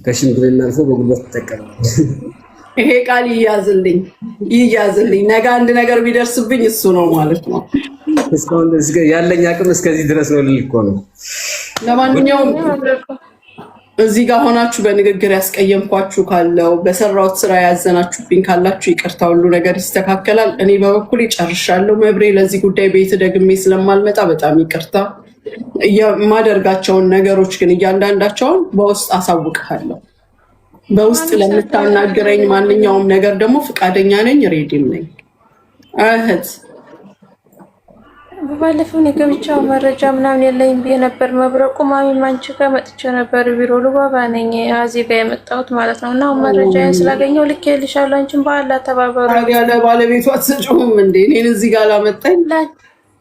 ከሽምግልና አልፎ በጉልበት ተጠቀመች። ይሄ ቃል ይያዝልኝ። ነገ አንድ ነገር ቢደርስብኝ እሱ ነው ማለት ነው። እስካሁን ያለኝ አቅም እስከዚህ ድረስ ነው ልል እኮ ነው። ለማንኛውም እዚህ ጋር ሆናችሁ በንግግር ያስቀየምኳችሁ ካለው በሰራሁት ስራ ያዘናችሁብኝ ካላችሁ ይቅርታ፣ ሁሉ ነገር ይስተካከላል። እኔ በበኩሌ ጨርሻለሁ። መብሬ ለዚህ ጉዳይ ቤት ደግሜ ስለማልመጣ በጣም ይቅርታ። የማደርጋቸውን ነገሮች ግን እያንዳንዳቸውን በውስጥ አሳውቅሃለሁ። በውስጥ ለምታናግረኝ ማንኛውም ነገር ደግሞ ፍቃደኛ ነኝ፣ ሬዲም ነኝ እህት። ባለፈው የገብቻው መረጃ ምናምን የለኝም ብዬ ነበር። መብረቁ ማሚም አንቺ ጋር መጥቼ ነበር ቢሮ ልባባ ነኝ እዚህ ጋር የመጣሁት ማለት ነው። እና መረጃዬን ስላገኘው ልኬልሻለሁ። አንቺም በኋላ ተባበሩ። ታዲያ ለባለቤቷ አትሰጪውም እንዴ? እኔን እዚህ ጋር ላመጣኝ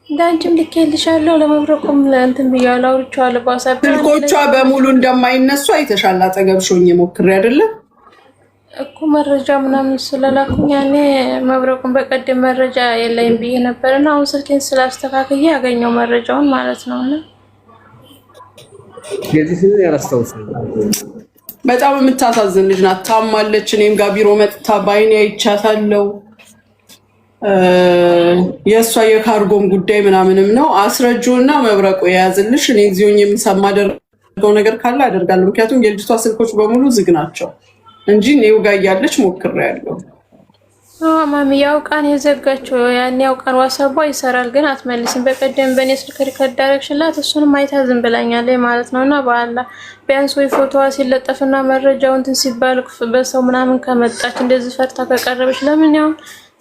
እንዳንቺም ልኬልሻለሁ። ለመብረቁም ለእንትን ብያለሁ፣ አውርቼዋለሁ በዋትስአፕ። ስልኮቿ በሙሉ እንደማይነሱ አይተሻል። አጠገብሾኝ ሞክሬ አይደለም እኮ መረጃ ምናምን ስለላኩኝ ያኔ መብረቁን በቀደም መረጃ የለኝም ብዬ ነበርና አሁን ስልኬን ስላስተካክዬ ያገኘው መረጃውን ማለት ነውና የዚህ ያላስታውሳል። በጣም የምታሳዝን ልጅ ናት። ታማለች። እኔም ጋር ቢሮ መጥታ ባይኔ አይቻታለሁ። የእሷ የካርጎም ጉዳይ ምናምንም ነው። አስረጁና መብረቁ የያዝልሽ። እኔ ጊዜውን የምሰማደርገው ነገር ካለ አደርጋለሁ። ምክንያቱም የልጅቷ ስልኮች በሙሉ ዝግ ናቸው እንጂ እኔው ጋር እያለች ሞክሬያለሁ። ማሚ ያውቃን የዘጋቸው ያኔ ያውቃን ዋትስአፕ ይሰራል ግን አትመልስም። በቀደም በእኔ ስልክ ሪከርድ ዳይሬክሽንላት እሱንም አይታ ዝም ብላኛለች ማለት ነውና በኋላ ቢያንስ ወይ ፎቶዋ ሲለጠፍና መረጃው እንትን ሲባል በሰው ምናምን ከመጣች እንደዚህ ፈርታ ከቀረበች ለምን ያው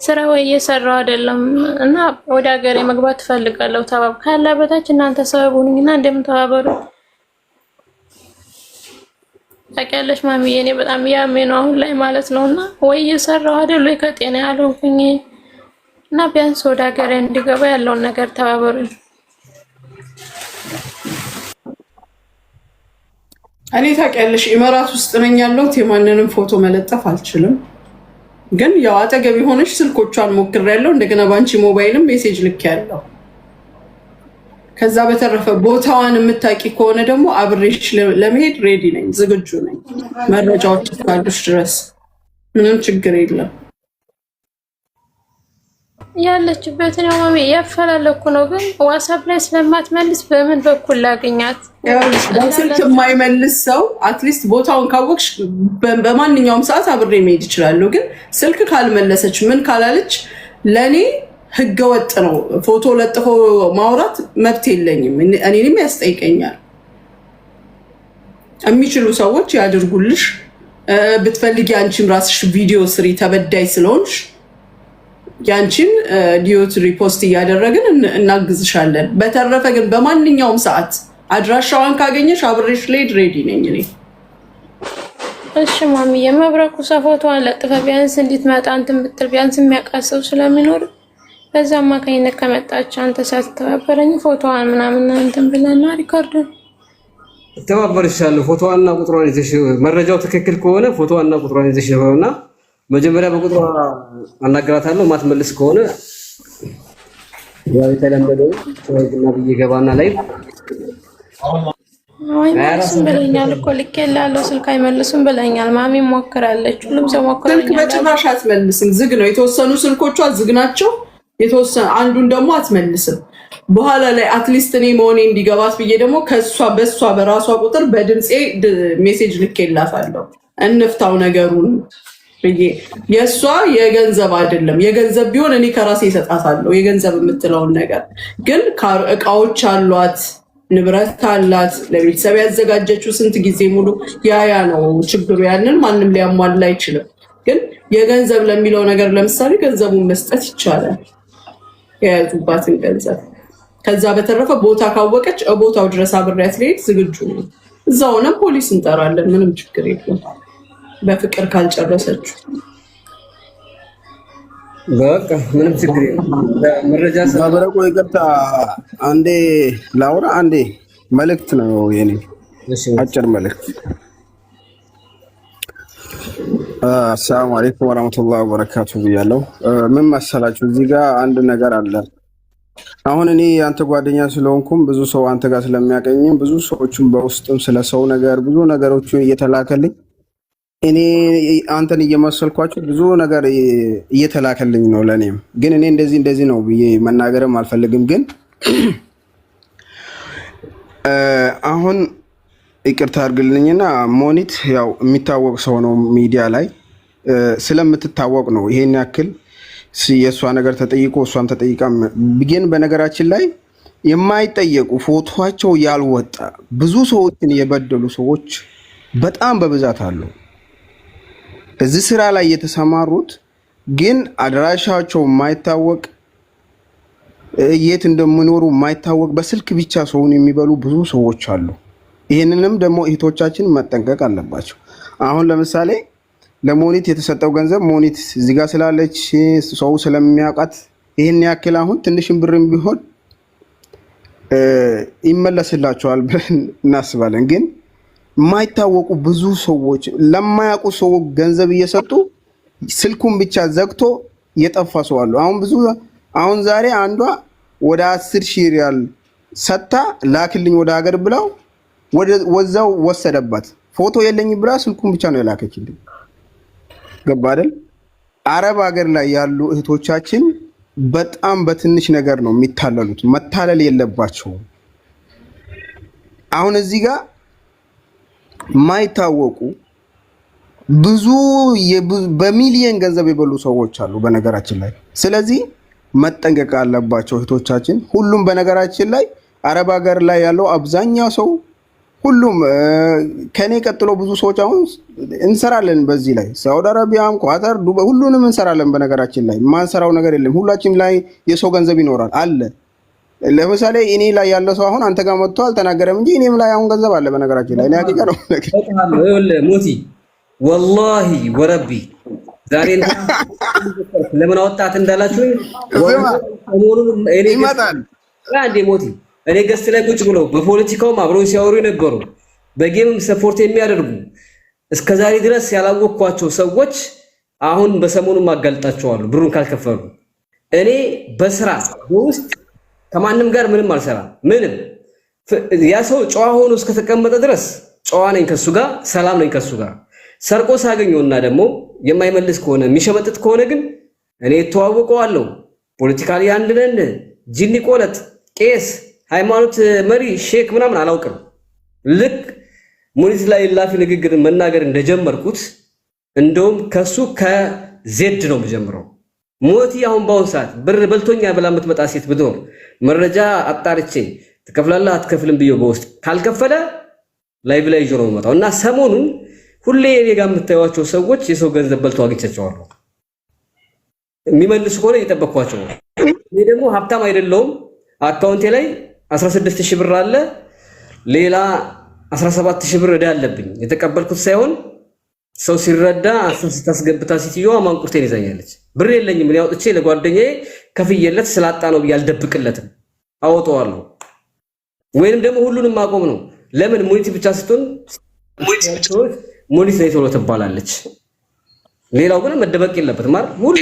ስራ ወይ እየሰራው አይደለም እና ወደ ሀገሬ መግባት ትፈልጋለሁ። ተባብ ካላ በታች እናንተ ሰበብ ሁኑኝና እንደምን ተባበሩ። ታውቂያለሽ ማሚዬ እኔ በጣም ያመኝ ነው አሁን ላይ ማለት ነውና ወይ እየሰራው አይደል ወይ ከጤና ያልሆንኩኝ እና ቢያንስ ወደ ሀገሬ እንዲገባ ያለውን ነገር ተባበሩኝ። እኔ ታውቂያለሽ ኢመራት ውስጥ ነኝ ያለሁት። የማንንም ፎቶ መለጠፍ አልችልም። ግን ያው አጠገብ የሆነች ስልኮቿን ሞክሬያለሁ። እንደገና ባንቺ ሞባይልም ሜሴጅ ልኬያለሁ። ከዛ በተረፈ ቦታዋን የምታውቂ ከሆነ ደግሞ አብሬሽ ለመሄድ ሬዲ ነኝ፣ ዝግጁ ነኝ። መረጃዎች እስካሉሽ ድረስ ምንም ችግር የለም። ያለችበትን ያው ማሚ ያፈላለኩ ነው። ግን ዋትስአፕ ላይ ስለማትመልስ በምን በኩል ላገኛት? በስልክ የማይመልስ ሰው አትሊስት ቦታውን ካወቅሽ በማንኛውም ሰዓት አብሬ መሄድ ይችላሉ። ግን ስልክ ካልመለሰች ምን ካላለች ለእኔ ህገወጥ ነው። ፎቶ ለጥፎ ማውራት መብት የለኝም፣ እኔንም ያስጠይቀኛል። የሚችሉ ሰዎች ያድርጉልሽ። ብትፈልጊ አንቺም ራስሽ ቪዲዮ ስሪ፣ ተበዳይ ስለሆንሽ ያንቺን ዲዮት ሪፖስት እያደረግን እናግዝሻለን። በተረፈ ግን በማንኛውም ሰዓት አድራሻዋን ካገኘሽ አብሬሽ ልሄድ ሬዲ ነኝ እኔ። እሺ ማሚዬ መብረቁ ፎቶዋን ለጥፈ ቢያንስ እንድትመጣ እንትን ብትል ቢያንስ የሚያውቃት ስለሚኖር በዛ አማካኝነት ከመጣች አንተ ሳትተባበረኝ ፎቶዋን ምናምን እንትን ብለና ሪካርድ ተባበርሻለሁ። ፎቶዋና ቁጥሯን ይዘሽ መረጃው ትክክል ከሆነ ፎቶዋና ቁጥሯን ይዘሽ ነውና መጀመሪያ በቁጥሯ አናግራታለሁ። ማትመልስ ከሆነ ያው የተለመደው ተወግና በየገባና ላይ አይመልሱም ብለኛል እኮ ልኬላለሁ። ስልክ አይመልሱም ብለኛል። ማሚ ሞክራለች፣ ሁሉም ሰው ሞክራለች። ስልክ በጭራሽ አትመልስም፣ ዝግ ነው። የተወሰኑ ስልኮቿ ዝግ ናቸው። የተወሰነ አንዱን ደግሞ አትመልስም። በኋላ ላይ አትሊስት እኔ መሆኔ እንዲገባት ብዬ ደግሞ በሷ በራሷ ቁጥር በድምፄ ሜሴጅ ልኬላታለሁ። እንፍታው ነገሩን ብዬ የእሷ የገንዘብ አይደለም። የገንዘብ ቢሆን እኔ ከራሴ እሰጣታለሁ። የገንዘብ የምትለውን ነገር ግን እቃዎች አሏት፣ ንብረት አላት፣ ለቤተሰብ ያዘጋጀችው ስንት ጊዜ ሙሉ ያ ነው ችግሩ። ያንን ማንም ሊያሟላ አይችልም። ግን የገንዘብ ለሚለው ነገር ለምሳሌ ገንዘቡን መስጠት ይቻላል፣ የያዙባትን ገንዘብ። ከዛ በተረፈ ቦታ ካወቀች ቦታው ድረስ አብሬያት ልሄድ ዝግጁ ነው። እዛ ሆነም ፖሊስ እንጠራለን፣ ምንም ችግር የለም። በፍቅር ካልጨረሰችው በቃ ምንም ችግር የለም። መረጃ መብረቁ ይቅርታ፣ አንዴ ላውራ። አንዴ መልእክት ነው የኔ አጭር መልእክት። አሰላሙ አለይኩም ወራህመቱላሂ ወበረካቱ ብያለሁ። ምን መሰላችሁ እዚህ ጋር አንድ ነገር አለ። አሁን እኔ አንተ ጓደኛ ስለሆንኩም ብዙ ሰው አንተ ጋር ስለሚያቀኝም ብዙ ሰዎችም በውስጥም ስለ ሰው ነገር ብዙ ነገሮችን እየተላከልኝ እኔ አንተን እየመሰልኳቸው ብዙ ነገር እየተላከልኝ ነው ለኔም። ግን እኔ እንደዚህ ነው ብዬ መናገርም አልፈልግም። ግን አሁን ይቅርታ አድርግልኝና ሞኒት ያው የሚታወቅ ሰው ነው ሚዲያ ላይ ስለምትታወቅ ነው ይሄን ያክል የእሷ ነገር ተጠይቆ እሷም ተጠይቃ። ግን በነገራችን ላይ የማይጠየቁ ፎቶቸው ያልወጣ ብዙ ሰዎችን የበደሉ ሰዎች በጣም በብዛት አሉ። እዚህ ስራ ላይ የተሰማሩት ግን አድራሻቸው የማይታወቅ የት እንደሚኖሩ የማይታወቅ በስልክ ብቻ ሰውን የሚበሉ ብዙ ሰዎች አሉ። ይህንንም ደግሞ እህቶቻችን መጠንቀቅ አለባቸው። አሁን ለምሳሌ ለሞኒት የተሰጠው ገንዘብ ሞኒት እዚህ ጋር ስላለች ሰው ስለሚያውቃት ይህን ያክል አሁን ትንሽም ብርም ቢሆን ይመለስላቸዋል ብለን እናስባለን። ግን የማይታወቁ ብዙ ሰዎች ለማያውቁ ሰው ገንዘብ እየሰጡ ስልኩን ብቻ ዘግቶ የጠፋ ሰው አሉ። አሁን ዛሬ አንዷ ወደ 10,000 ሪያል ሰታ ላክልኝ ወደ ሀገር ብላው ወዛው ወሰደባት። ፎቶ የለኝ ብላ ስልኩን ብቻ ነው የላከችልኝ። ገባ አይደል? አረብ ሀገር ላይ ያሉ እህቶቻችን በጣም በትንሽ ነገር ነው የሚታለሉት። መታለል የለባቸውም። አሁን እዚህ ጋር የማይታወቁ ብዙ በሚሊየን ገንዘብ የበሉ ሰዎች አሉ በነገራችን ላይ። ስለዚህ መጠንቀቅ አለባቸው እህቶቻችን። ሁሉም በነገራችን ላይ አረብ ሀገር ላይ ያለው አብዛኛው ሰው ሁሉም ከኔ ቀጥሎ ብዙ ሰዎች አሁን እንሰራለን በዚህ ላይ ሳውዲ አረቢያም፣ ኳታር፣ ዱባይ ሁሉንም እንሰራለን። በነገራችን ላይ ማንሰራው ነገር የለም። ሁላችንም ላይ የሰው ገንዘብ ይኖራል አለ። ለምሳሌ እኔ ላይ ያለ ሰው አሁን አንተ ጋር መጥቶ አልተናገረም እንጂ እኔም ላይ አሁን ገንዘብ አለ። በነገራችን ላይ እኔ አቂቃ ነው ሞቲ ወላሂ ወረቢ ዛሬ ለምን አወጣት እንዳላችሁ ይመጣል አንዴ ሞቲ እኔ ገስት ላይ ቁጭ ብለው በፖለቲካውም አብረው ሲያወሩ የነበሩ በጌምም ሰፖርት የሚያደርጉ እስከዛሬ ድረስ ያላወቅኳቸው ሰዎች አሁን በሰሞኑን ማጋልጣቸዋለሁ ብሩን ካልከፈሉ። እኔ በስራ ውስጥ ከማንም ጋር ምንም አልሰራም። ምንም ያ ሰው ጨዋ ሆኖ እስከተቀመጠ ድረስ ጨዋ ነኝ ከሱ ጋር፣ ሰላም ነኝ ከሱ ጋር። ሰርቆ ሳገኘውና ደግሞ የማይመልስ ከሆነ የሚሸመጥጥ ከሆነ ግን እኔ ተዋውቀዋለሁ። ፖለቲካሊ አንድ ነን። ጂኒ ቆለጥ ቄስ ሃይማኖት መሪ ሼክ ምናምን አላውቅም። ልክ ሙኒት ላይ ላፊ ንግግር መናገር እንደጀመርኩት እንደውም ከሱ ከዜድ ነው የምጀምረው። ሞቲ አሁን ባሁን ሰዓት ብር በልቶኛ ብላ የምትመጣ ሴት ብትኖር መረጃ አጣርቼ ትከፍላለህ አትከፍልም ብዬ በውስጥ ካልከፈለ ላይቭ ላይ ይዞ ነው የምመጣው። እና ሰሞኑን ሁሌ እኔ ጋር የምታዩዋቸው ሰዎች የሰው ገንዘብ በልተው አግኝቻቸዋለሁ። የሚመልሱ ከሆነ እየጠበቅኳቸው ነው። እኔ ደግሞ ሀብታም አይደለሁም። አካውንቴ ላይ 16,000 ብር አለ። ሌላ 17,000 ብር ዕዳ አለብኝ። የተቀበልኩት ሳይሆን ሰው ሲረዳ ስታስገብታ ሴትዮዋ ማንቁርቴን ይዛኛለች። ብር የለኝም እኔ አውጥቼ ለጓደኛዬ ከፍየለት ስላጣ ነው ብዬ አልደብቅለትም፣ አወጣዋለሁ። ወይንም ደግሞ ሁሉንም ማቆም ነው። ለምን ሙኒት ብቻ ስትሆን ሙኒት ላይ ቶሎ ትባላለች። ሌላው ግን መደበቅ የለበትም ማለት ሁሉ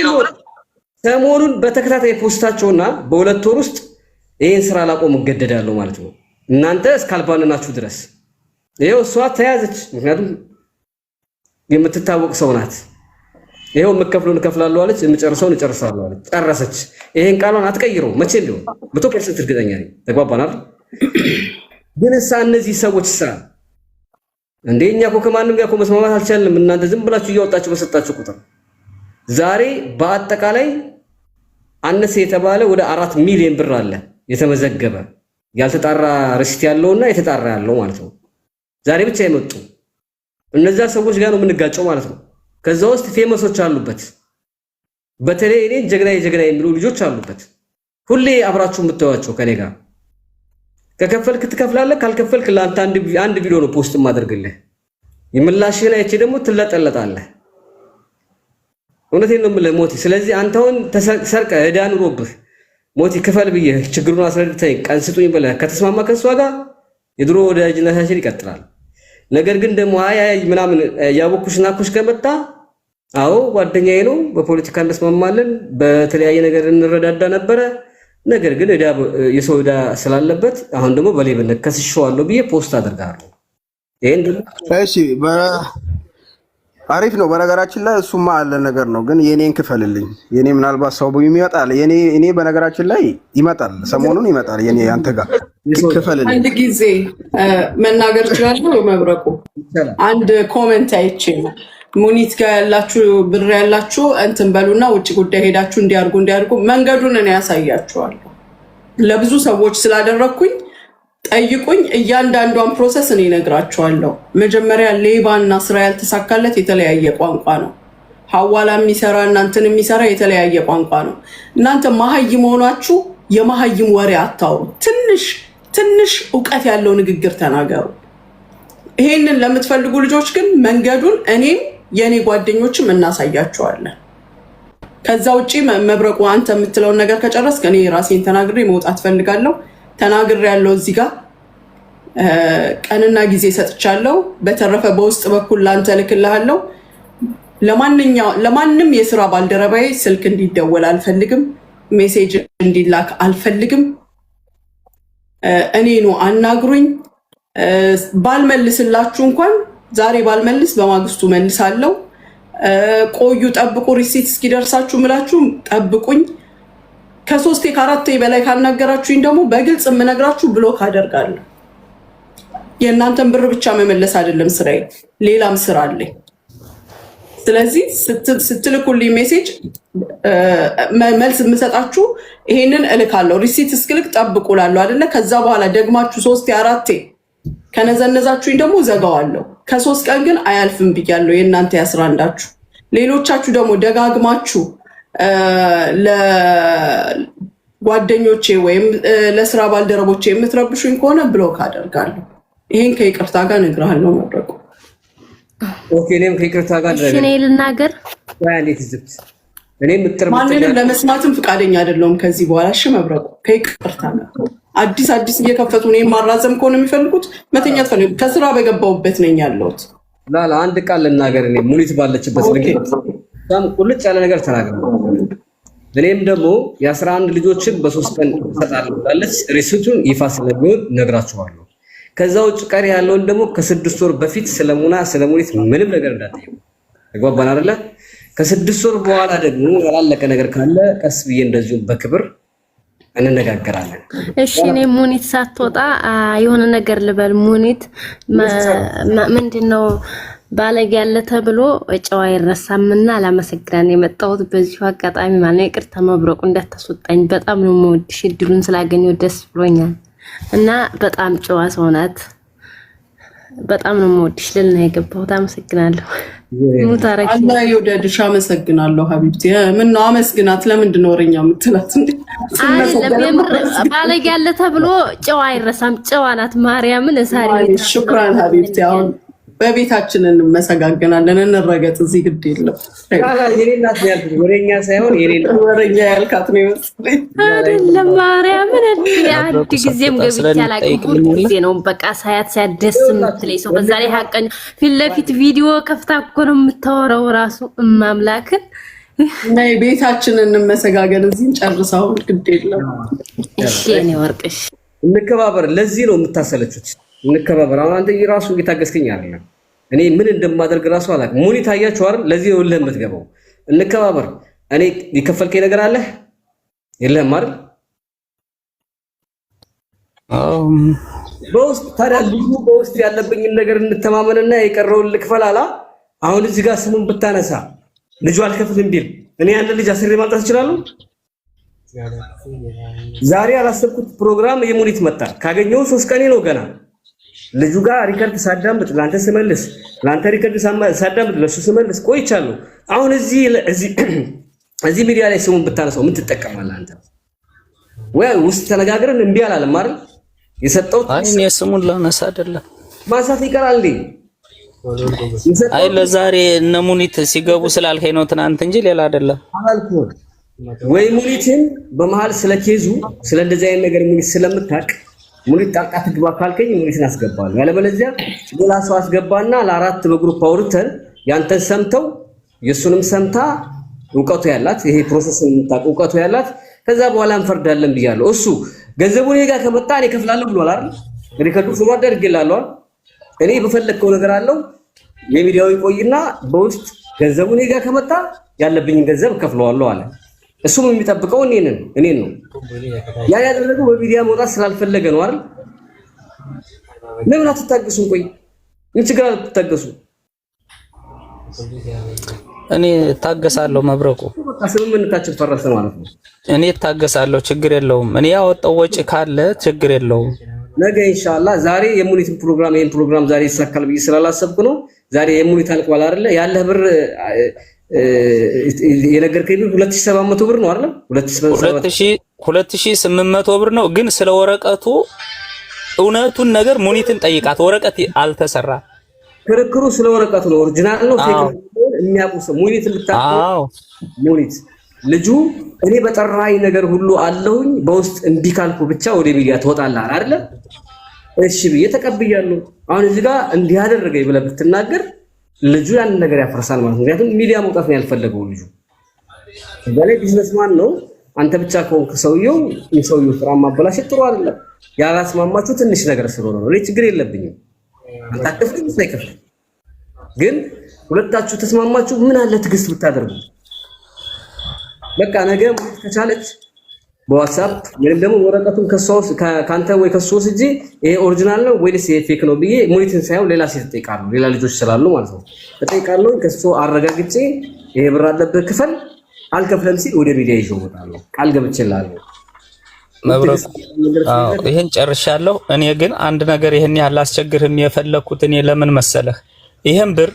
ሰሞኑን በተከታታይ ፖስታቸውና በሁለት ወር ውስጥ ይሄን ስራ ላቆም እገደዳለሁ ማለት ነው። እናንተ እስካልባንናችሁ ድረስ ይሄው እሷ ተያዘች። ምክንያቱም የምትታወቅ ሰው ናት። ይሄው መከፍሉን ከፍላለሁ አለች፣ የምጨርሰውን እጨርሳለሁ አለች። ጨረሰች። ይሄን ቃሏን አትቀይረው መቼም ቢሆን 100% እርግጠኛ ነኝ። ተግባባናል። ግን እነዚህ ሰዎች እንደኛ እኮ ከማንም ጋር እኮ መስማማት አልቻልንም። እናንተ ዝም ብላችሁ እያወጣችሁ በሰጣችሁ ቁጥር ዛሬ በአጠቃላይ አነሰ የተባለ ወደ 4 ሚሊዮን ብር አለ የተመዘገበ ያልተጣራ ሪሲት ያለውና የተጣራ ያለው ማለት ነው። ዛሬ ብቻ የመጡ እነዛ ሰዎች ጋር ነው የምንጋጨው ማለት ነው። ከዛ ውስጥ ፌመሶች አሉበት። በተለይ እኔ ጀግና የሚሉ ልጆች አሉበት። ሁሌ አብራችሁ የምታዩዋቸው ከኔ ጋር ከከፈልክ ትከፍላለህ፣ ካልከፈልክ ለአንተ አንድ ቪዲዮ ነው ፖስት ማድረግልህ። የምላሽህን አይቼ ደግሞ ትለጠለጣለህ። እውነቴን ነው የምልህ ሞቲ። ስለዚህ አንተውን ተሰርቀ ዕዳ ኑሮብህ ሞቲ ክፈል ብዬ ችግሩን አስረድተኝ ቀን ስጡኝ ብለህ ከተስማማ ከሷ ጋር የድሮ ወዳጅነታችን ይቀጥላል። ነገር ግን ደግሞ አይ ምናምን ያቦኩሽና ኩሽ ከመጣ አዎ ጓደኛዬ ነው፣ በፖለቲካ እንስማማለን፣ በተለያየ ነገር እንረዳዳ ነበረ። ነገር ግን የሰው ዕዳ ስላለበት አሁን ደግሞ በሌብነት ከስሼዋለሁ ብዬ ፖስት አደርጋለሁ። ይሄን ደግሞ እሺ አሪፍ ነው። በነገራችን ላይ እሱማ አለ ነገር ነው፣ ግን የኔን ክፈልልኝ። የኔ ምናልባት ሰው ይመጣል። እኔ በነገራችን ላይ ይመጣል፣ ሰሞኑን ይመጣል። የኔ አንተ ጋር ክፈልልኝ። አንድ ጊዜ መናገር እችላለሁ። መብረቁ አንድ ኮሜንት አይቼ ነው ሙኒት ጋር ያላችሁ ብር ያላችሁ እንትን በሉና ውጭ ጉዳይ ሄዳችሁ እንዲያርጉ መንገዱን እኔ ያሳያችኋለሁ። ለብዙ ሰዎች ስላደረኩኝ ጠይቁኝ። እያንዳንዷን ፕሮሰስ እኔ እነግራችኋለሁ። መጀመሪያ ሌባና ስራ ያልተሳካለት የተለያየ ቋንቋ ነው። ሐዋላ የሚሰራ እናንተን የሚሰራ የተለያየ ቋንቋ ነው። እናንተ መሀይም ሆናችሁ የመሀይም ወሬ አታውሩ። ትንሽ እውቀት ያለው ንግግር ተናገሩ። ይሄንን ለምትፈልጉ ልጆች ግን መንገዱን እኔም የኔ ጓደኞችም እናሳያቸዋለን። ከዛ ውጪ መብረቁ አንተ የምትለውን ነገር ከጨረስክ እኔ ራሴን ተናግሬ መውጣት ፈልጋለሁ። ተናግሬ ያለው እዚህ ጋር ቀንና ጊዜ ሰጥቻለሁ። በተረፈ በውስጥ በኩል ላንተ ልክልሃለሁ። ለማንም የስራ ባልደረባዬ ስልክ እንዲደወል አልፈልግም። ሜሴጅ እንዲላክ አልፈልግም። እኔ ነው አናግሩኝ። ባልመልስላችሁ እንኳን ዛሬ ባልመልስ በማግስቱ መልሳለሁ። ቆዩ፣ ጠብቁ፣ ሪሲት እስኪደርሳችሁ ምላችሁ ጠብቁኝ። ከ3 ከ4 በላይ ካናገራችሁኝ ደግሞ በግልጽ የምነግራችሁ ብሎክ አደርጋለሁ። የእናንተን ብር ብቻ መመለስ አይደለም ስራዬ፣ ሌላም ስራ አለኝ። ስለዚህ ስትልኩልኝ ሜሴጅ መልስ የምሰጣችሁ ይሄንን እልካለሁ። ሪሲት እስክልክ ጠብቁላለሁ አይደለ? ከዛ በኋላ ደግማችሁ 3 4 ከነዘነዛችሁኝ ደግሞ ዘጋዋለሁ። ከ3 ቀን ግን አያልፍም ብያለሁ። የእናንተ የ11ችሁ ሌሎቻችሁ ደግሞ ደጋግማችሁ ለጓደኞቼ ወይም ለስራ ባልደረቦቼ የምትረብሹኝ ከሆነ ብሎክ አደርጋለሁ። ይሄን ከይቅርታ ጋር እነግርሃለሁ መብረቁ። ኦኬ፣ እኔም ከይቅርታ ጋር እኔ ልናገር ማንንም ለመስማትም ፍቃደኛ አይደለሁም ከዚህ በኋላ። እሺ መብረቁ፣ ከይቅርታ ጋር አዲስ እየከፈቱ ነው ማራዘም ከሆነ የሚፈልጉት መተኛት ፈልጉ። ከስራ በገባሁበት ነኝ ያለሁት። ላላ አንድ ቃል ልናገር። እኔ ሙኒት ባለችበት ቁልጭ ያለ ነገር ተናገር። እኔም ደግሞ የ11 ልጆችን በ3 ቀን እሰጣለሁ ብላለች። ሪሲቱን ይፋ ስለሚሆን ነግራችኋለሁ። ከዛ ውጭ ቀሪ ያለውን ደግሞ ከ6 ወር በፊት ስለሙኒት ምንም ነገር እንዳትጠይቁ። ተግባባን አይደለ? ከ6 ወር በኋላ ደግሞ ያላለቀ ነገር ካለ ቀስ ብዬ እንደዚሁ በክብር እንነጋገራለን። እሺ፣ እኔ ሙኒት ሳትወጣ የሆነ ነገር ልበል። ሙኒት ምንድነው ባለጌ ያለ ተብሎ ጨዋ አይረሳምና አላመሰግናን የመጣሁት በዚሁ አጋጣሚ ማለት ነው። ይቅርታ መብረቁ እንዳታስወጣኝ። በጣም ነው የምወድሽ፣ እድሉን ስላገኘሁ ደስ ብሎኛል። እና በጣም ጨዋ ሰው ናት። በጣም ነው የምወድሽ ልል ነው የገባሁት። አመሰግናለሁ። ሙታረክ አላህ ይወደድሽ። አመሰግናለሁ ሀቢብቲ። ምን ነው አመስግናት። ለምንድን ነው ወሬኛ የምትላት እንዴ? ባለጌ ያለ ተብሎ ጨዋ አይረሳም። ጨዋ ናት ማርያምን እሳሪ። ሹክራን ሀቢብቲ። አሁን በቤታችን እንመሰጋገናለን። እንረገጥ። እዚህ ግድ የለም። ወሬኛ ሳይሆን ወሬኛ ያልካት ነው ይመስለኝ አይደለም። ማርያምን አንድ ጊዜም ገብቼ አላውቅም። ጊዜ ነው በቃ ሳያት ሲያደስ የምትለኝ ሰው። በዛ ላይ ሀቀኝ ፊት ለፊት ቪዲዮ ከፍታ እኮ ነው የምታወራው ራሱ እማምላክን። ናይ ቤታችን እንመሰጋገን። እዚህን ጨርሰው ግድ የለም። እሺ እኔ ወርቅሽ እንከባበር። ለዚህ ነው የምታሰለቹት። እንከባበር። አሁን አንተ ራሱ እየታገስከኝ አይደለም። እኔ ምን እንደማደርግ ራሱ አላውቅም። ሙኒት አያችሁ አይደል? ለዚህ ነው ለምን የምትገባው። እንከባበር። እኔ የከፈልከኝ ነገር አለ የለህም አይደል? በውስጥ ታዲያ ልጁ በውስጥ ያለብኝን ነገር እንተማመንና የቀረውን ልክፈል አላ። አሁን እዚህ ጋር ስሙን ብታነሳ ልጁ አልከፍልም ቢል እኔ ያን ልጅ አስሬ ማምጣት እችላለሁ? ዛሬ ያላሰብኩት ፕሮግራም የሙኒት መጣ። ካገኘው 3 ቀኔ ነው ገና። ልጁ ጋር ሪከርድ ሳዳምጥ ላንተ ስመልስ፣ ላንተ ሪከርድ ሳዳምጥ ለሱ ስመልስ ቆይቻለሁ። አሁን እዚህ ሚዲያ ላይ ስሙን ብታነሳው ምን ትጠቀማለህ አንተ? ወይ ውስጥ ተነጋግረን እምቢ አላለም አይደል? የሰጠው እኔ ስሙን ላነሳ አይደለም ማንሳት ይቀራል እንዴ? አይ ለዛሬ እነ ሙኒት ሲገቡ ስላልከኝ ነው ትናንት እንጂ ሌላ አይደለም አልኩህ። ወይ ሙኒትን በመሃል ስለኬዙ ስለ እንደዚህ አይነት ነገር ሙኒት ስለምታውቅ ሙኒት ጣልቃ ትግባ ካልከኝ ሙኒትን አስገባለሁ። ያለበለዚያ ሌላ ሰው አስገባና ለ4 በግሩፕ አውርተን ያንተን ሰምተው የሱንም ሰምታ እውቀቱ ያላት ይሄ ፕሮሰስን የምታውቅ እውቀቱ ያላት ከዛ በኋላ እንፈርዳለን ብያለሁ። እሱ ገንዘቡን እኔ ጋር ከመጣ እኔ ከፍላለሁ ብሏል አይደል? ሪከርዱ ፎርዋርድ አድርጌላለሁ። እኔ በፈለግከው ነገር አለው የሚዲያው ይቆይና በውስጥ ገንዘቡ እኔ ጋር ከመጣ ያለብኝን ገንዘብ ከፍለዋለሁ አለ። እሱም የሚጠብቀው እኔን ነው። ያን ያደረገው በሚዲያ መውጣት ስላልፈለገ ነው አይደል? ለምን አትታገሱም? ቆይ ምን ችግር አለ ብትታገሱ? እኔ እታገሳለሁ። መብረቁ ስምምነታችን ፈረሰ ማለት ነው። እኔ እታገሳለሁ፣ ችግር የለውም። እኔ ያወጣው ወጪ ካለ ችግር የለውም። ነገ ኢንሻአላህ ዛሬ የሙኒት ፕሮግራም ይሄን ፕሮግራም ዛሬ ይሳካል ብዬ ስላላሰብኩ ነው። ዛሬ የሙኒት አልቋል አይደለ? ያለህ ብር የነገርከኝ 2700 ብር ነው አይደል? 2800 ብር ነው። ግን ስለ ወረቀቱ እውነቱን ነገር ሙኒትን ጠይቃት። ወረቀት አልተሰራ። ክርክሩ ስለ ወረቀቱ ነው። ኦሪጂናል ነው ፌክ ነው የሚያውቁ ሰው ሙኒት ልታውቁ። ሙኒት ልጁ እኔ በጠራኝ ነገር ሁሉ አለሁኝ በውስጥ እምቢ ካልኩ ብቻ ወደ ሚዲያ ትወጣለህ አይደል? እሺ ብዬ ተቀብያለሁ። አሁን እዚህ ጋር እንዲህ አደረገኝ ብለህ ብትናገር ልጁ ያን ነገር ያፈርሳል ማለት ነው። ምክንያቱም ሚዲያ መውጣት ነው ያልፈለገው ልጁ። በላይ ቢዝነስማን ነው። አንተ ብቻ ከሆንክ ሰውየው ስራ ማበላሸት ጥሩ አይደለም። ያላስማማችሁ ትንሽ ነገር ስለሆነ ነው። እኔ ችግር የለብኝም። አንተ አትከፍልም ሳይከፍል ግን ሁለታችሁ ተስማማችሁ ምን አለ ትግስት ብታደርጉ። በቃ ነገ ሙኒት ከቻለች በዋትስአፕ ወይም ደግሞ ወረቀቱን ከሷስ ካንተ ወይ ከሷስ እጂ ይሄ ኦሪጂናል ነው ወይስ ይሄ ፌክ ነው ብዬ ሙኒትን ሳይሆን ሌላ ሴት ጠይቃለሁ። ሌላ ልጆች ስላሉ ማለት ነው ጠይቃለሁ። ከሷ አረጋግጬ ይሄ ብር አለበት ክፈል አልከፍለም ሲል ወደ ሚዲያ ይዤው እወጣለሁ። ቃል ገብቼልሃለሁ። መብረቁ ይሄን ጨርሻለሁ። እኔ ግን አንድ ነገር ይሄን ያህል አስቸግርህም የፈለኩት እኔ ለምን መሰለህ? ይሄን ብር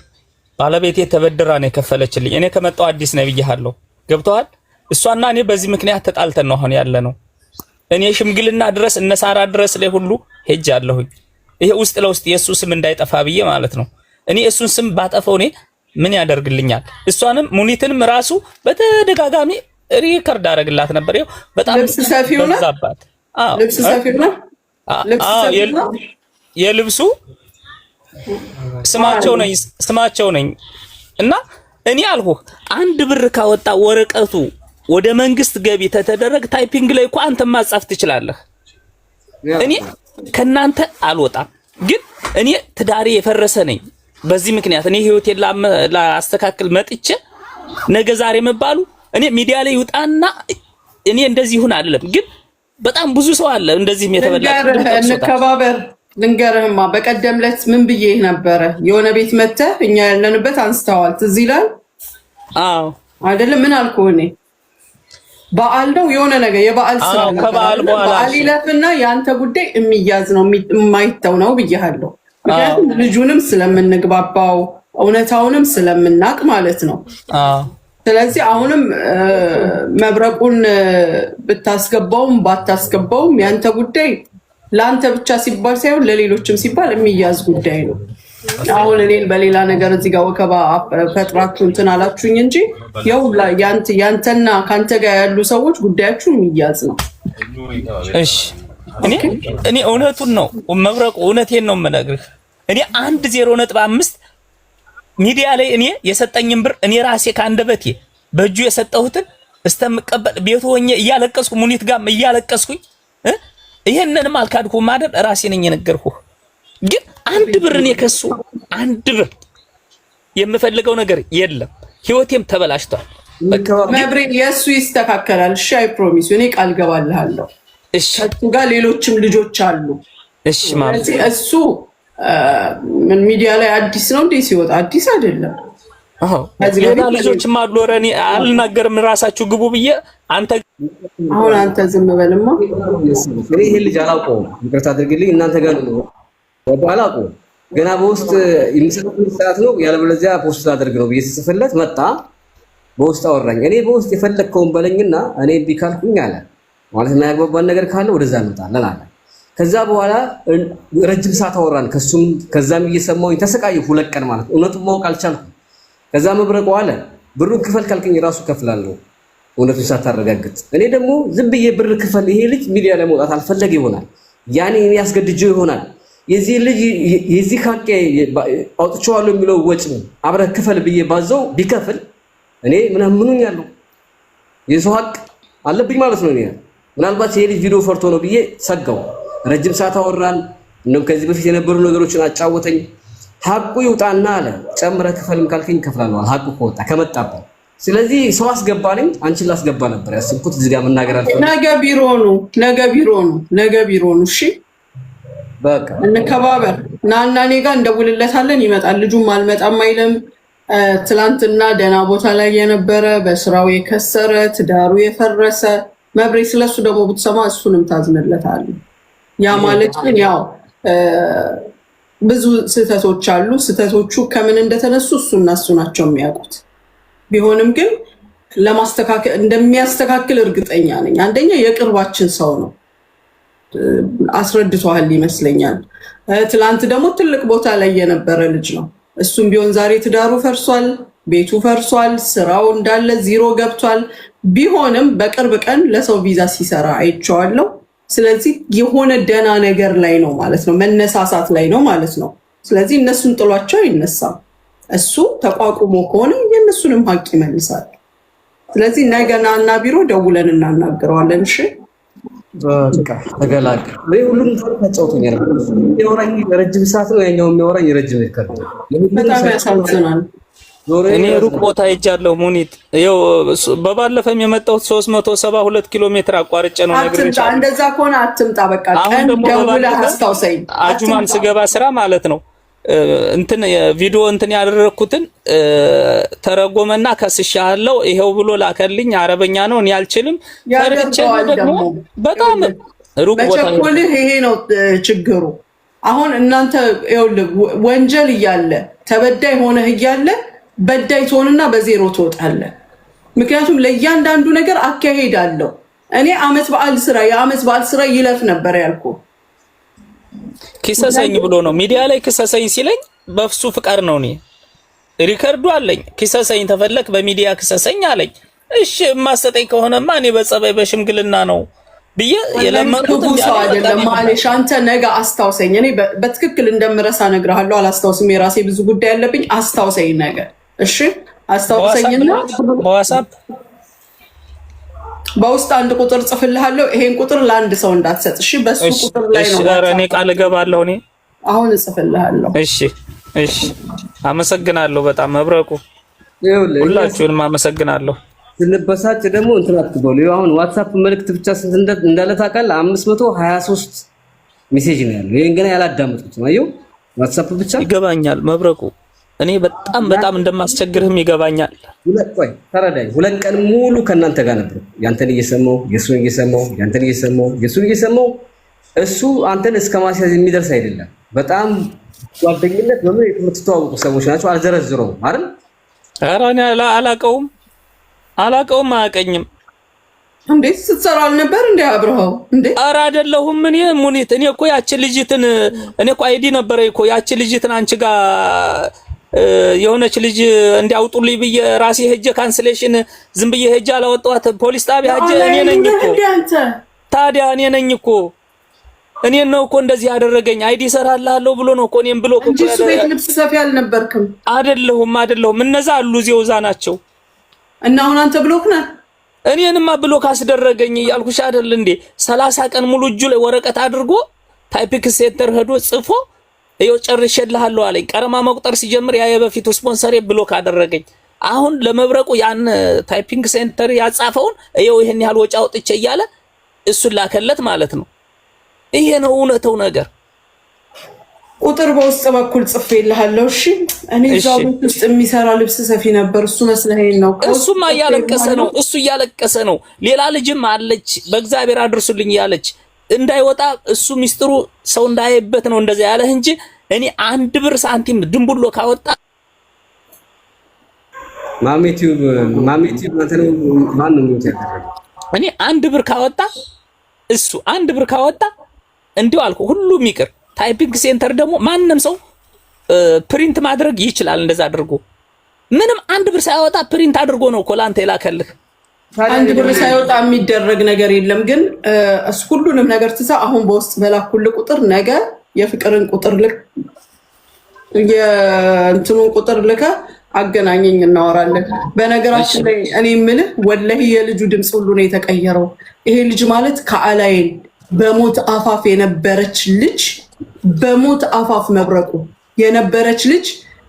ባለቤቴ ተበድራ ነው የከፈለችልኝ። እኔ ከመጣው አዲስ ነው ብዬሃለሁ። ገብቶሃል? እሷና እኔ በዚህ ምክንያት ተጣልተን ነው አሁን ያለ ነው። እኔ ሽምግልና ድረስ እነ ሳራ ድረስ ላይ ሁሉ ሄጃለሁኝ። ይሄ ውስጥ ለውስጥ የሱ ስም እንዳይጠፋ ብዬ ማለት ነው። እኔ እሱን ስም ባጠፈው እኔ ምን ያደርግልኛል? እሷንም ሙኒትንም ራሱ በተደጋጋሚ ሪከርድ አደረግላት ነበር። ይኸው በጣም ልብስ ሰፊው ነው። አዎ ልብስ ሰፊው ነው። የልብሱ ስማቸው ነኝ እና እኔ አልኩህ አንድ ብር ካወጣ ወረቀቱ ወደ መንግስት ገቢ ተተደረገ ታይፒንግ ላይ እኮ አንተ ማጻፍ ትችላለህ። እኔ ከናንተ አልወጣም፣ ግን እኔ ትዳሬ የፈረሰ ነኝ። በዚህ ምክንያት እኔ ህይወቴን ላስተካክል መጥቼ ነገ ዛሬ መባሉ እኔ ሚዲያ ላይ ይውጣና እኔ እንደዚህ ይሁን አይደለም፣ ግን በጣም ብዙ ሰው አለ እንደዚህም የተበላሽ እንከባበር። ልንገርህማ በቀደም ዕለት ምን ብዬ ነበረ? የሆነ ቤት መተህ እኛ ያለንበት አንስተዋል። ትዝ ይላል? አዎ አይደለም? ምን አልኩህ እኔ? በዓል ነው የሆነ ነገር የበዓል ስራ ነው። በዓል ይለፍና የአንተ ጉዳይ የሚያዝ ነው የማይተው ነው ብዬሃለሁ። ምክንያቱም ልጁንም ስለምንግባባው እውነታውንም ስለምናቅ ማለት ነው። ስለዚህ አሁንም መብረቁን ብታስገባውም ባታስገባውም ያንተ ጉዳይ ለአንተ ብቻ ሲባል ሳይሆን ለሌሎችም ሲባል የሚያዝ ጉዳይ ነው። አሁን እኔን በሌላ ነገር እዚህ ጋር ወከባ ፈጥራችሁ እንትን አላችሁኝ እንጂ የውላ ያንተና ካንተ ጋር ያሉ ሰዎች ጉዳያችሁ የሚያዝ ነው። እሺ እኔ እውነቱን ነው መብረቁ፣ እውነቴን ነው የምነግርህ። እኔ 1.05 ሚዲያ ላይ እኔ የሰጠኝን ብር እኔ ራሴ ካንደበቴ በእጁ የሰጠሁትን እስተምቀበል ቤቱ ሆኜ እያለቀስኩ ሙኒት ጋርም እያለቀስኩኝ ይሄንንም አልካድኩም ማለት ራሴ ነኝ የነገርኩህ። ግን አንድ ብር እኔ ከሱ አንድ ብር የምፈልገው ነገር የለም። ህይወቴም ተበላሽቷል። መብሬ የሱ ይስተካከላል። እሺ አይ ፕሮሚስ እኔ ቃል ገባልሃለሁ። እሺ ከሱ ጋር ሌሎችም ልጆች አሉ። እሺ ማለት እሱ ምን ሚዲያ ላይ አዲስ ነው እንዴ? ሲወጣ አዲስ አይደለም። ሌላ ልጆችም አሉ። ኧረ እኔ አልናገርም፣ ራሳችሁ ግቡ ብዬ አንተ አሁን አንተ ዝም በልማ። እኔ ይሄ ልጅ አላውቀውም፣ ይቅርታ አድርግልኝ። እናንተ ጋር ነው አላውቀውም። ገና በውስጥ የሚሰጡት ሰዓት ነው ያለበለዚያ ፖስት አድርግ ነው ብዬ ስጽፍለት መጣ። በውስጥ አወራኝ። እኔ በውስጥ የፈለግከውን በለኝና እኔ እምቢ ካልኩኝ አለ ማለት የማያግባባን ነገር ካለ ወደዛ እንወጣለን አለ። ከዛ በኋላ ረጅም ሰዓት አወራን። ከዛም እየሰማሁኝ ተሰቃየሁ። 2 ቀን ማለት እውነቱን ማወቅ አልቻልኩም። ከዛ መብረቁ አለ ብሩን ክፈል ካልከኝ ራሱ ከፍላለሁ እውነቱን ሳታረጋግጥ። እኔ ደግሞ ዝም ብዬ ብር ክፈል፣ ይሄ ልጅ ሚዲያ ላይ መውጣት አልፈለገ ይሆናል፣ ያኔ ያስገድጀው ይሆናል። የዚህ ልጅ የዚህ ካቄ አውጥቼዋለሁ የሚለው ወጭ አብረህ ክፈል ብዬ ባዘው ቢከፍል እኔ ምኑኝ ያለው የሰው ሀቅ አለብኝ ማለት ነው። እኔ ምናልባት ይሄ ልጅ ቪዲዮ ፈርቶ ነው ብዬ ሰጋው። ረጅም ሰዓት አወራን። እንደውም ከዚህ በፊት የነበሩ ነገሮችን አጫወተኝ። ሐቁ ይውጣና አለ ጨምረህ ክፈልም ካልከኝ እከፍላለሁ። ሐቁ ከወጣ ከመጣብኝ ስለዚህ ሰው አስገባልኝ አንቺን ላስገባ ነበር ያስብኩት። እዚህ ጋር መናገር አልፈልግም። ነገ ቢሮ ነው። እሺ በቃ እንከባበር። ናና እኔ ጋር እንደውልለታለን፣ ይመጣል። ልጁም አልመጣም አይልም። ትላንትና ደህና ቦታ ላይ የነበረ በስራው የከሰረ ትዳሩ የፈረሰ መብሬ፣ ስለሱ ደግሞ ብትሰማ እሱንም ታዝንለታለህ። ያ ማለት ግን ያው ብዙ ስህተቶች አሉ። ስህተቶቹ ከምን እንደተነሱ እሱና እሱ ናቸው የሚያውቁት። ቢሆንም ግን ለማስተካከል እንደሚያስተካክል እርግጠኛ ነኝ። አንደኛ የቅርባችን ሰው ነው፣ አስረድቷል ይመስለኛል። ትላንት ደግሞ ትልቅ ቦታ ላይ የነበረ ልጅ ነው። እሱም ቢሆን ዛሬ ትዳሩ ፈርሷል፣ ቤቱ ፈርሷል፣ ስራው እንዳለ ዜሮ ገብቷል። ቢሆንም በቅርብ ቀን ለሰው ቪዛ ሲሰራ አይቼዋለሁ። ስለዚህ የሆነ ደህና ነገር ላይ ነው ማለት ነው፣ መነሳሳት ላይ ነው ማለት ነው። ስለዚህ እነሱን ጥሏቸው አይነሳም። እሱ ተቋቁሞ ከሆነ የእነሱንም ሀቅ ይመልሳል። ስለዚህ ነገና እና ቢሮ ደውለን እናናግረዋለን። እሺ በቃ ተገላገ። ሁሉም ተጫውቶኛል። የሚያወራኝ ረጅም ሰዓት ነው፣ ያኛው የሚያወራኝ ረጅም ይከር። በጣም ያሳዝናል። እኔ ሩቅ ቦታ ሄጃለሁ ሙኒት። ይኸው በባለፈም የመጣሁት 372 ኪሎ ሜትር አቋርጬ ነው። ነግሬሻለሁ። እንደዛ ከሆነ አትምጣ። በቃ ቀን ደውለህ አስታውሰኝ። አጁማን ስገባ ስራ ማለት ነው እንትን ቪዲዮ እንትን ያደረኩትን ተረጎመና ከስሻለው ይሄው ብሎ ላከልኝ። አረበኛ ነው እኔ አልችልም። ፈርቼ ደግሞ በጣም ሩቅ ቦታ በቸኮልህ ይሄ ነው ችግሩ። አሁን እናንተ ይኸውልህ ወንጀል እያለ ተበዳይ ሆነህ እያለ በዳይ ትሆንና በዜሮ ትወጣለህ። ምክንያቱም ለእያንዳንዱ ነገር አካሄድ አለው። እኔ የዓመት በዓል ስራ ይለፍ ነበር ያልኩ። ኪሰሰኝ ብሎ ነው ሚዲያ ላይ ኪሰሰኝ ሲለኝ በፍሱ ፍቃድ ነው። እኔ ሪከርዱ አለኝ። ኪሰሰኝ ተፈለክ በሚዲያ ኪሰሰኝ አለኝ። እሺ ማሰጠኝ ከሆነማ እኔ በጸባይ በሽምግልና ነው ብዬ የለመንኩት ሰው አይደለም። ማለሽ አንተ ነገ አስታውሰኝ። እኔ በትክክል እንደምረሳ እነግርሃለሁ። አላስታውስም፣ የራሴ ብዙ ጉዳይ ያለብኝ። አስታውሰኝ ነገ። እሺ አስታውሰኝና በዋትስአፕ በውስጥ አንድ ቁጥር ጽፍልሃለሁ። ይሄን ቁጥር ለአንድ ሰው እንዳትሰጥ እሺ። በሱ ቁጥር ላይ ነው። እሺ እኔ ቃል እገባለሁ። እኔ አሁን እጽፍልሃለሁ። እሺ አመሰግናለሁ በጣም መብረቁ። ሁላችሁንም አመሰግናለሁ። ስንበሳጭ ደግሞ እንትን አትበሉ። አሁን ዋትስአፕ መልእክት ብቻ ስንት እንዳለ ታውቃለህ? 523 ሜሴጅ ነው ያለው። ይሄን ገና ያላዳመጥኩት ነው። አየው ዋትስአፕ ብቻ ይገባኛል መብረቁ። እኔ በጣም እንደማስቸግርህም ይገባኛል። ተረዳኝ። 2 ቀን ሙሉ ከእናንተ ጋር ነበር። ያንተን እየሰማው የሱን እየሰማው ያንተን እየሰማው የሱን እየሰማው እሱ አንተን እስከ ማስያዝ የሚደርስ አይደለም። በጣም ጓደኝነት በምን የምትተዋወቁ ሰዎች ናቸው። አልዘረዝረውም አይደል? ኧረ እኔ አላውቀውም፣ አያውቀኝም። እንዴት ስትሰራ አልነበር እንዴ አብረው እንዴ? ኧረ አይደለሁም እኔ ሙኒት። እኔ እኮ ያቺ ልጅትን እኔ እኮ አይዲ ነበረ እኮ ያቺ ልጅትን አንቺ ጋር የሆነች ልጅ እንዲያውጡልኝ ብዬ ራሴ ሄጄ ካንስሌሽን ዝም ብዬ ሄጄ አላወጣኋት። ፖሊስ ጣቢያ ሄጄ እኔ ነኝ እኮ። ታዲያ እኔ ነኝ እኮ። እኔን ነው እኮ እንደዚህ ያደረገኝ። አይዲ እሰራልሃለሁ ብሎ ነው እኮ እኔም ብሎ እንጂ እሱ ቤት ልብስ ሰፊ አልነበርክም። አይደለሁም። እነዛ አሉ እዚያው እዛ ናቸው። እና አሁን አንተ ብሎክ ነህ። እኔንማ ብሎክ አስደረገኝ እያልኩሽ አይደል እንዴ? 30 ቀን ሙሉ እጁ ላይ ወረቀት አድርጎ ታይፒንግ ሴንተር ሄዶ ጽፎ ይኸው ጨርሼልሃለሁ አለኝ። ቀረማ መቁጠር ሲጀምር ያ የበፊቱ ስፖንሰሬ ብሎክ አደረገኝ። አሁን ለመብረቁ ያን ታይፒንግ ሴንተር ያጻፈውን ይኸው ይሄን ያህል ወጪ አውጥቼ እያለ እሱን ላከለት ማለት ነው። ይሄ ነው እውነታው ነገር። ቁጥር በውስጥ በኩል ጽፌልሃለሁ። እሺ እኔ እዛው ቤት ውስጥ የሚሰራ ልብስ ሰፊ ነበር። እሱ መስለኸኝ ነው። እሱማ እያለቀሰ ነው። እሱ እያለቀሰ ነው። ሌላ ልጅም አለች በእግዚአብሔር አድርሱልኝ ያለች እንዳይወጣ እሱ ሚስጥሩ ሰው እንዳይበት ነው እንደዛ ያለህ እንጂ እኔ 1 ብር ሳንቲም ድንቡሎ ካወጣ ማሜቲው ማንተነው ማን ነው ያደረገው? እኔ 1 ብር ካወጣ እሱ 1 ብር ካወጣ እንዲው አልኩ ሁሉም ይቅር። ታይፒንግ ሴንተር ደግሞ ማንንም ሰው ፕሪንት ማድረግ ይችላል። እንደዛ አድርጎ ምንም 1 ብር ሳይወጣ ፕሪንት አድርጎ ነው እኮ ላንተ የላከልህ። 1 ብር ሳይወጣ የሚደረግ ነገር የለም። ግን እሱ ሁሉንም ነገር ትሳ አሁን በውስጥ በላኩል ቁጥር ነገ የፍቅርን ቁጥር ልክ የእንትኑን ቁጥር ልከ አገናኘኝ እናወራለን። በነገራችን ላይ እኔ የምልህ ወላሂ የልጁ ድምፅ ሁሉ ነው የተቀየረው። ይሄ ልጅ ማለት ከአላይን በሞት አፋፍ የነበረች ልጅ በሞት አፋፍ መብረቁ የነበረች ልጅ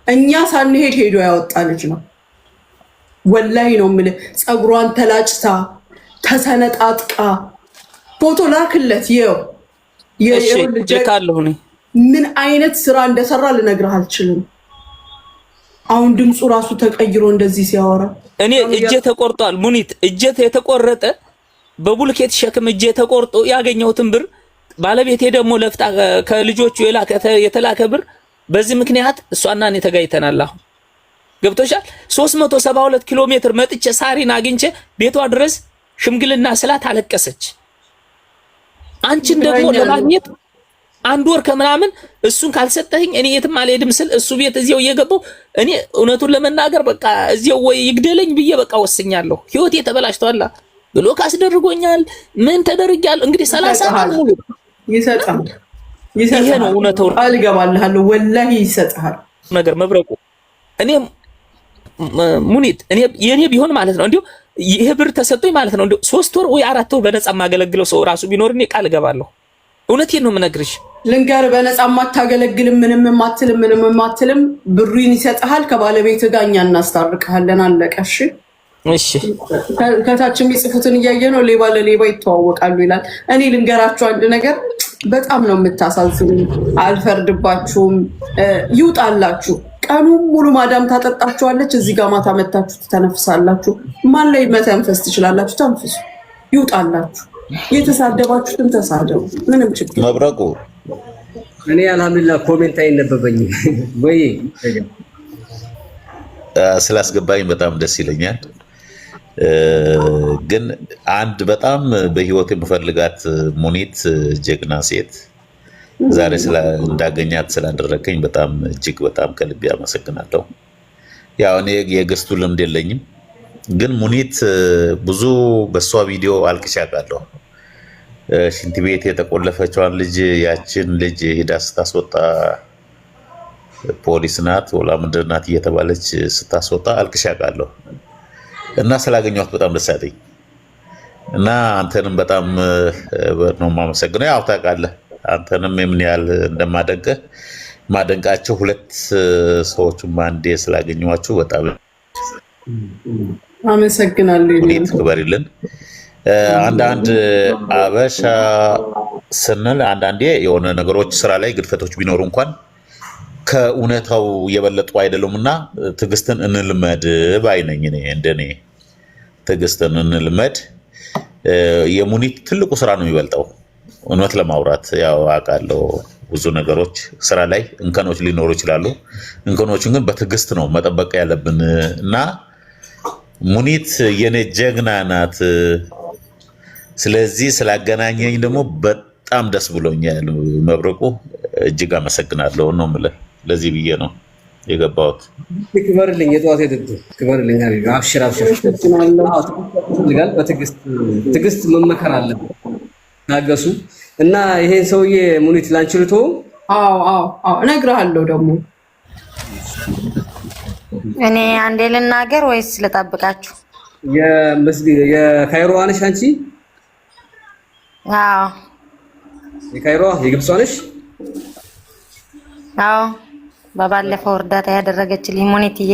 እኛ ሳንሄድ ሄዶ ያወጣ ልጅ ነው። ወላሂ ነው የምልህ። ፀጉሯን ተላጭታ ተሰነጣጥቃ ፎቶ ላክለት። ምን አይነት ስራ እንደሰራ ልነግርህ አልችልም። አሁን ድምፁ ራሱ ተቀይሮ እንደዚህ ሲያወራ እኔ እጄ ተቆርጧል። ሙኒት እጄ የተቆረጠ በቡልኬት ሸክም እጄ ተቆርጦ ያገኘሁትን ብር ባለቤቴ ደግሞ ለፍታ ከልጆቹ የተላከ ብር በዚህ ምክንያት እሷና እኔ ተጋይተናል። አሁን ገብቶሻል። 372 ኪሎ ሜትር መጥቼ ሳሪን አግኝቼ ቤቷ ድረስ ሽምግልና ስላት አለቀሰች። አንቺን ደግሞ ለማግኘት 1 ወር ከምናምን እሱን ካልሰጠኝ እኔ የትም አልሄድም ስል እሱ ቤት እዚያው እየገባው እኔ እውነቱን ለመናገር በቃ እዚያው ወይ ይግደለኝ ብዬ በቃ ወስኛለሁ። ህይወቴ ተበላሽቷል። ብሎክ አስደርጎኛል። ምን ተደርጋለሁ? እንግዲህ 30 ዓመት ሙሉ ይሰጣል። ይሄ ነው እውነታው። አልገባልሃለሁ ወላሂ ይሰጣል ነገር መብረቁ። እኔ ሙኒት የኔ ቢሆን ማለት ነው እንዴ ይሄ ብር ተሰጥቶኝ ማለት ነው እንዴ 3 ወር ወይ 4 ወር በነፃ ማገለግለው ሰው ራሱ ቢኖር እኔ ቃል እገባለሁ። እውነቴን ነው የምነግርሽ። ልንገር በነፃ ማታገለግልም ምንም ማትልም ብሩን ይሰጣል። ከባለቤት ጋር እኛ እናስታርቀሃለን። አለቀሽ። እሺ ከታችም ይጽፉትን እያየ ነው ሌባ ለሌባ ይተዋወቃሉ ይላል። እኔ ልንገራችሁ አንድ ነገር በጣም ነው የምታሳዝኑ። አልፈርድባችሁም። ይውጣላችሁ። ቀኑን ሙሉ ማዳም ታጠጣችኋለች። እዚህ ጋር ማታ መታችሁ ትተነፍሳላችሁ። ማን ላይ መተንፈስ ትችላላችሁ? ተንፍሱ። ይውጣላችሁ። የተሳደባችሁትን ተሳደቡ። ምንም ችግር መብረቁ እኔ አልሐምዱሊላህ ኮሜንት አይነበበኝም ወይ ስላስገባኝ በጣም ደስ ይለኛል። ግን አንድ በጣም በህይወት የምፈልጋት ሙኒት ጀግና ሴት ዛሬ እንዳገኛት ስላደረከኝ በጣም እጅግ በጣም ከልቤ አመሰግናለሁ። ያው እኔ የገስቱ ልምድ የለኝም፣ ግን ሙኒት ብዙ በሷ ቪዲዮ አልቅሼ አውቃለሁ። ሽንት ቤት የተቆለፈችዋን ልጅ ያችን ልጅ ሄዳ ስታስወጣ ፖሊስ ናት ወላ ምንድን ናት እየተባለች ስታስወጣ አልቅሼ አውቃለሁ እና ስላገኘኋት በጣም ደስ አለኝ እና አንተንም በጣም ነው የማመሰግነው። ያው ታውቃለህ አንተንም ምን ያህል እንደማደንቅህ ማደንቃቸው 2 ሰዎችም አንዴ ስላገኘኋችሁ በጣም አመሰግናለሁ። ሙኒት ክበሪልን። አንዳንድ አበሻ ስንል አንዳንዴ የሆነ ነገሮች ስራ ላይ ግድፈቶች ቢኖሩ እንኳን ከእውነታው የበለጡ አይደሉምና ትዕግስትን እንልመድ ባይነኝ። እኔ እንደኔ ትዕግስትን እንልመድ። የሙኒት ትልቁ ስራ ነው የሚበልጠው። እውነት ለማውራት ያው አውቃለሁ ብዙ ነገሮች ስራ ላይ እንከኖች ሊኖሩ ይችላሉ። እንከኖችን ግን በትዕግስት ነው መጠበቅ ያለብን እና ሙኒት የኔ ጀግና ናት። ስለዚህ ስላገናኘኝ ደግሞ በጣም ደስ ብሎኛል። መብረቁ እጅግ አመሰግናለሁ ነው የምልህ። ለዚህ ብዬ ነው የገባሁት። ክበርልኝ፣ የጠዋት የድዱ ክበርልኝ። አብሽር በትዕግስት መመከር አለብን። ታገሱ እና ይሄን ሰውዬ ሙኒት ላንችልቶ እነግርሃለሁ። ደግሞ እኔ አንዴ ልናገር ወይስ ልጠብቃችሁ? የካይሮ ነሽ አንቺ? አዎ የካይሮ የግብጿ ነሽ? አዎ በባለፈው እርዳታ ያደረገችልኝ ሙኒትዬ